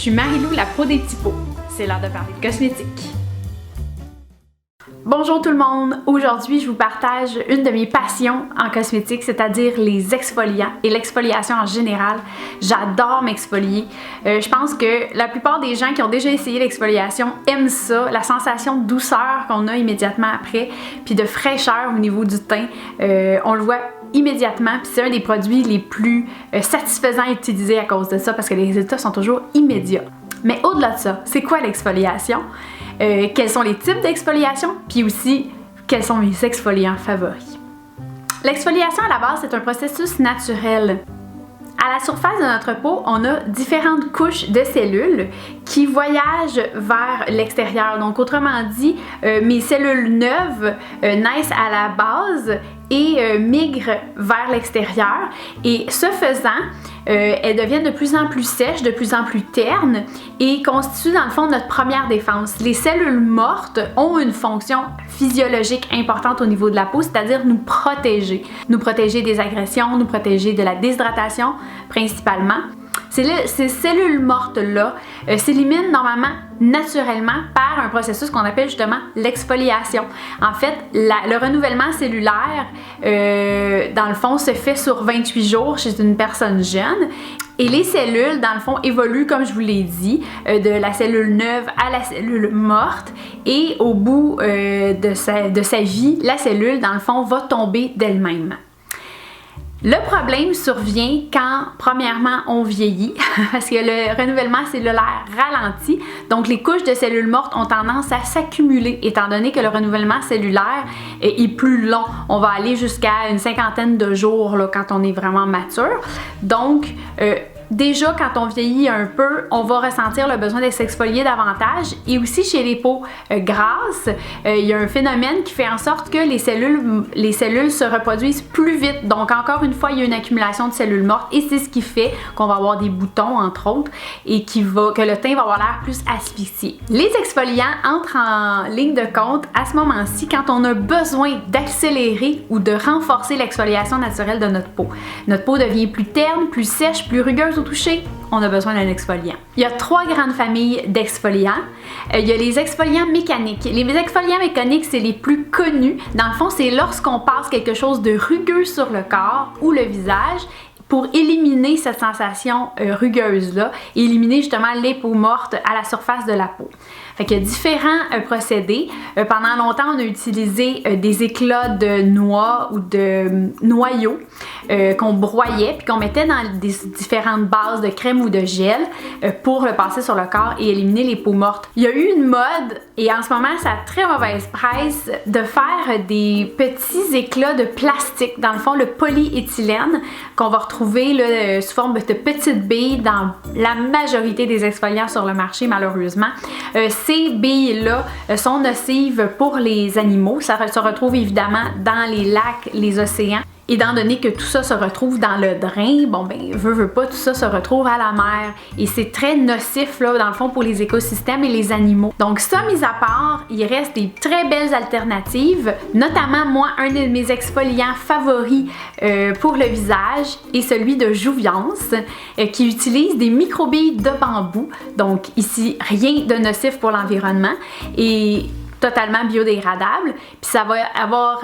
suis Marie-Lou, la pro des petits pots. C'est l'heure de parler de cosmétiques. Bonjour tout le monde! Aujourd'hui, je vous partage une de mes passions en cosmétique, c'est-à-dire les exfoliants et l'exfoliation en général. J'adore m'exfolier. Je pense que la plupart des gens qui ont déjà essayé l'exfoliation aiment ça, la sensation de douceur qu'on a immédiatement après, puis de fraîcheur au niveau du teint. On le voit immédiatement, puis c'est un des produits les plus satisfaisants à utiliser à cause de ça, parce que les résultats sont toujours immédiats. Mais au-delà de ça, c'est quoi l'exfoliation? Quels sont les types d'exfoliation, puis aussi quels sont mes exfoliants favoris. L'exfoliation à la base, c'est un processus naturel. À la surface de notre peau, on a différentes couches de cellules qui voyagent vers l'extérieur. Donc autrement dit, mes cellules neuves naissent à la base et migrent vers l'extérieur, et ce faisant, elles deviennent de plus en plus sèches, de plus en plus ternes et constituent dans le fond notre première défense. Les cellules mortes ont une fonction physiologique importante au niveau de la peau, c'est-à-dire nous protéger des agressions, nous protéger de la déshydratation principalement. Ces cellules mortes-là s'éliminent normalement naturellement par un processus qu'on appelle justement l'exfoliation. En fait, le renouvellement cellulaire, dans le fond, se fait sur 28 jours chez une personne jeune. Et les cellules, dans le fond, évoluent, comme je vous l'ai dit, de la cellule neuve à la cellule morte. Et au bout de sa vie, la cellule, dans le fond, va tomber d'elle-même. Le problème survient quand, premièrement, on vieillit, parce que le renouvellement cellulaire ralentit, donc les couches de cellules mortes ont tendance à s'accumuler, étant donné que le renouvellement cellulaire est plus long. On va aller jusqu'à une 50aine de jours là, quand on est vraiment mature. Donc, déjà, quand on vieillit un peu, on va ressentir le besoin de s'exfolier davantage. Et aussi chez les peaux grasses, il y a un phénomène qui fait en sorte que les cellules se reproduisent plus vite. Donc encore une fois, il y a une accumulation de cellules mortes et c'est ce qui fait qu'on va avoir des boutons, entre autres, et que le teint va avoir l'air plus asphyxié. Les exfoliants entrent en ligne de compte à ce moment-ci quand on a besoin d'accélérer ou de renforcer l'exfoliation naturelle de notre peau. Notre peau devient plus terne, plus sèche, plus rugueuse au toucher, on a besoin d'un exfoliant. Il y a 3 grandes familles d'exfoliants. Il y a les exfoliants mécaniques. Les exfoliants mécaniques, c'est les plus connus. Dans le fond, c'est lorsqu'on passe quelque chose de rugueux sur le corps ou le visage pour éliminer cette sensation rugueuse-là, et éliminer justement les peaux mortes à la surface de la peau. Fait qu'il y a différents procédés. Pendant longtemps, on a utilisé des éclats de noix ou de noyaux qu'on broyait puis qu'on mettait dans des différentes bases de crème ou de gel pour le passer sur le corps et éliminer les peaux mortes. Il y a eu une mode, et en ce moment, ça a très mauvaise presse, de faire des petits éclats de plastique, dans le fond, le polyéthylène, qu'on va retrouver là, sous forme de petites billes dans la majorité des exfoliants sur le marché, malheureusement. Ces billes-là sont nocives pour les animaux. Ça se retrouve évidemment dans les lacs, les océans. Étant donné que tout ça se retrouve dans le drain, bon ben, veut pas, tout ça se retrouve à la mer. Et c'est très nocif, là, dans le fond, pour les écosystèmes et les animaux. Donc ça, mis à part, il reste des très belles alternatives. Notamment, moi, un de mes exfoliants favoris pour le visage est celui de Jouvence, qui utilise des microbilles de bambou. Donc ici, rien de nocif pour l'environnement. Et totalement biodégradable, puis ça va avoir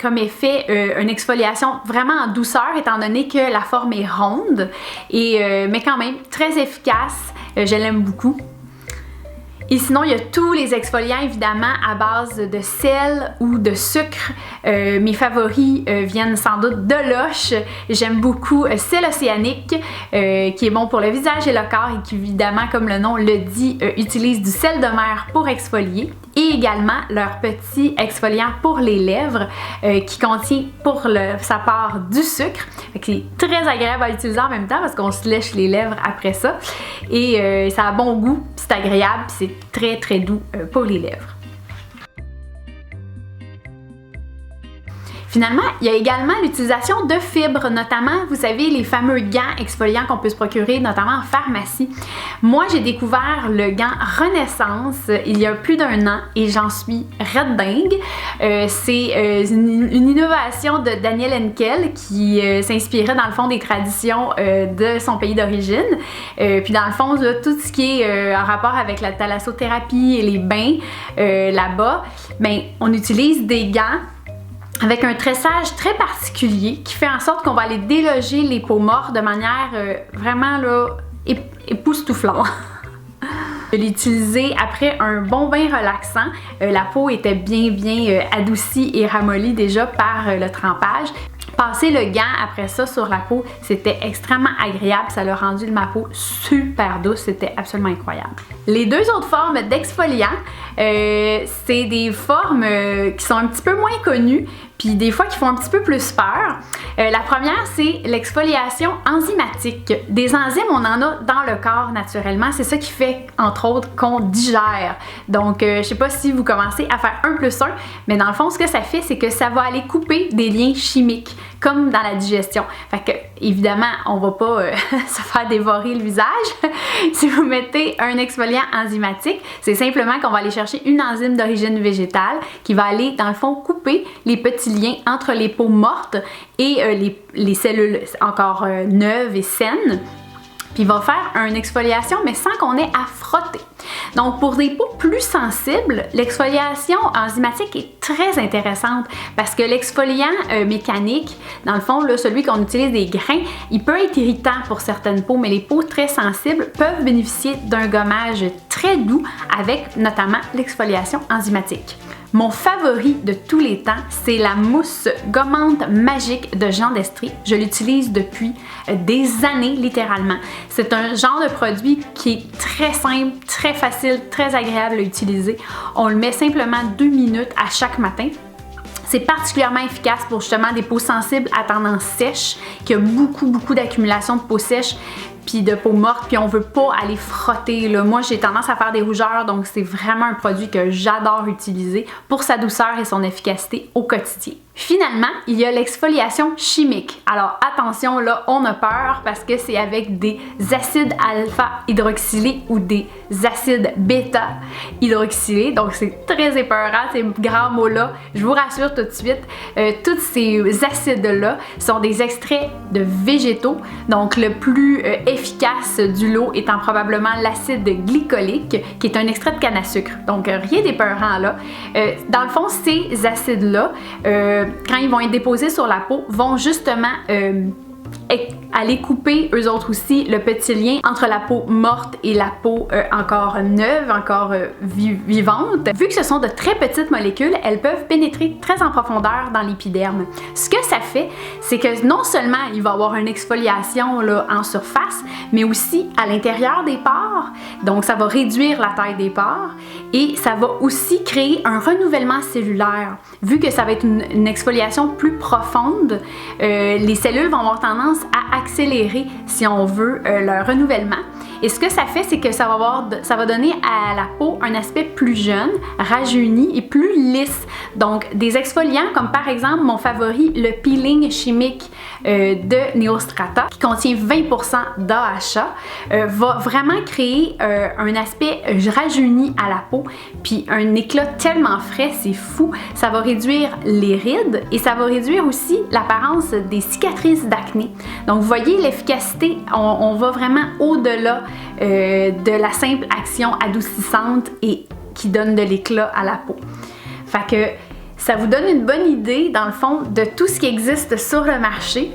comme effet une exfoliation vraiment en douceur, étant donné que la forme est ronde, mais quand même très efficace. Je l'aime beaucoup. Et sinon, il y a tous les exfoliants, évidemment, à base de sel ou de sucre. Mes favoris viennent sans doute de Lush. J'aime beaucoup Sel Océanique, qui est bon pour le visage et le corps et qui, évidemment, comme le nom le dit, utilise du sel de mer pour exfolier. Et également leur petit exfoliant pour les lèvres qui contient pour sa part du sucre. C'est très agréable à utiliser en même temps parce qu'on se lèche les lèvres après ça. Et ça a bon goût, c'est agréable, c'est très très doux pour les lèvres. Finalement, il y a également l'utilisation de fibres, notamment, vous savez, les fameux gants exfoliants qu'on peut se procurer, notamment en pharmacie. Moi, j'ai découvert le gant Renaissance il y a plus d'1 an et j'en suis red dingue. C'est une innovation de Daniel Henkel qui s'inspirait dans le fond des traditions de son pays d'origine. Puis dans le fond, là, tout ce qui est en rapport avec la thalassothérapie et les bains là-bas, ben, on utilise des gants avec un tressage très particulier qui fait en sorte qu'on va aller déloger les peaux mortes de manière vraiment là, époustouflante. Je l'ai utilisé après un bon bain relaxant. La peau était bien adoucie et ramollie déjà par le trempage. Passer le gant après ça sur la peau, c'était extrêmement agréable. Ça l'a rendu ma peau super douce. C'était absolument incroyable. Les deux autres formes d'exfoliants, c'est des formes qui sont un petit peu moins connues, puis des fois qui font un petit peu plus peur. La première, c'est l'exfoliation enzymatique. Des enzymes, on en a dans le corps naturellement. C'est ça qui fait, entre autres, qu'on digère. Donc, je sais pas si vous commencez à faire 1+1, mais dans le fond, ce que ça fait, c'est que ça va aller couper des liens chimiques, comme dans la digestion. Fait que, évidemment, on va pas se faire dévorer le visage. Si vous mettez un exfoliant enzymatique, c'est simplement qu'on va aller chercher une enzyme d'origine végétale qui va aller, dans le fond, couper les petits liens entre les peaux mortes et les cellules encore neuves et saines. Puis il va faire une exfoliation, mais sans qu'on ait à frotter. Donc, pour des peaux plus sensibles, l'exfoliation enzymatique est très intéressante parce que l'exfoliant mécanique, dans le fond, là, celui qu'on utilise des grains, il peut être irritant pour certaines peaux, mais les peaux très sensibles peuvent bénéficier d'un gommage très doux avec notamment l'exfoliation enzymatique. Mon favori de tous les temps, c'est la mousse gommante magique de Jean d'Estrie. Je l'utilise depuis des années, littéralement. C'est un genre de produit qui est très simple, très facile, très agréable à utiliser. On le met simplement 2 minutes à chaque matin. C'est particulièrement efficace pour justement des peaux sensibles à tendance sèche, qui a beaucoup d'accumulation de peau sèche puis de peau morte, puis on veut pas aller frotter. Là. Moi, j'ai tendance à faire des rougeurs, donc c'est vraiment un produit que j'adore utiliser pour sa douceur et son efficacité au quotidien. Finalement, il y a l'exfoliation chimique. Alors attention, là, on a peur parce que c'est avec des acides alpha hydroxylés ou des acides bêta hydroxylés. Donc c'est très épeurant, ces grands mots-là. Je vous rassure tout de suite, tous ces acides-là sont des extraits de végétaux. Donc le plus efficace du lot étant probablement l'acide glycolique, qui est un extrait de canne à sucre. Donc rien d'épeurant là. Dans le fond, ces acides-là, quand ils vont être déposés sur la peau, vont justement aller couper eux autres aussi le petit lien entre la peau morte et la peau encore neuve, encore vivante. Vu que ce sont de très petites molécules, elles peuvent pénétrer très en profondeur dans l'épiderme. Ce que ça fait, c'est que non seulement il va y avoir une exfoliation là, en surface, mais aussi à l'intérieur des pores. Donc ça va réduire la taille des pores et ça va aussi créer un renouvellement cellulaire. Vu que ça va être une exfoliation plus profonde, les cellules vont avoir tendance à accélérer, si on veut, leur renouvellement. Et ce que ça fait, c'est que ça va donner à la peau un aspect plus jeune, rajeuni et plus lisse. Donc, des exfoliants comme par exemple mon favori, le peeling chimique de Neostrata, qui contient 20% d'AHA, va vraiment créer un aspect rajeuni à la peau, puis un éclat tellement frais, c'est fou. Ça va réduire les rides et ça va réduire aussi l'apparence des cicatrices d'acné. Donc, vous voyez l'efficacité, on va vraiment au-delà de la simple action adoucissante et qui donne de l'éclat à la peau. Fait que ça vous donne une bonne idée, dans le fond, de tout ce qui existe sur le marché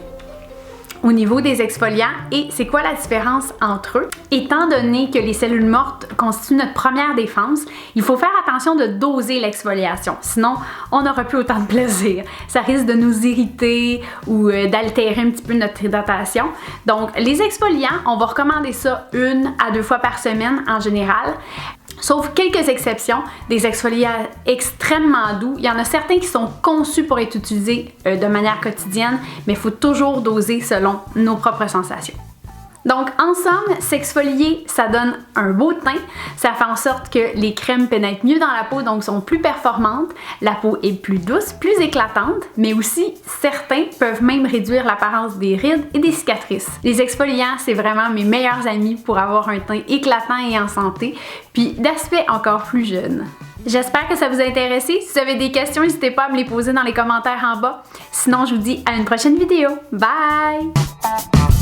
au niveau des exfoliants et c'est quoi la différence entre eux. Étant donné que les cellules mortes constituent notre première défense, il faut faire attention de doser l'exfoliation, sinon on n'aura plus autant de plaisir. Ça risque de nous irriter ou d'altérer un petit peu notre hydratation. Donc les exfoliants, on va recommander ça 1 à 2 fois par semaine en général. Sauf quelques exceptions, des exfoliants extrêmement doux. Il y en a certains qui sont conçus pour être utilisés de manière quotidienne, mais il faut toujours doser selon nos propres sensations. Donc en somme, s'exfolier, ça donne un beau teint, ça fait en sorte que les crèmes pénètrent mieux dans la peau, donc sont plus performantes, la peau est plus douce, plus éclatante, mais aussi certains peuvent même réduire l'apparence des rides et des cicatrices. Les exfoliants, c'est vraiment mes meilleurs amis pour avoir un teint éclatant et en santé, puis d'aspect encore plus jeune. J'espère que ça vous a intéressé. Si vous avez des questions, n'hésitez pas à me les poser dans les commentaires en bas. Sinon, je vous dis à une prochaine vidéo. Bye!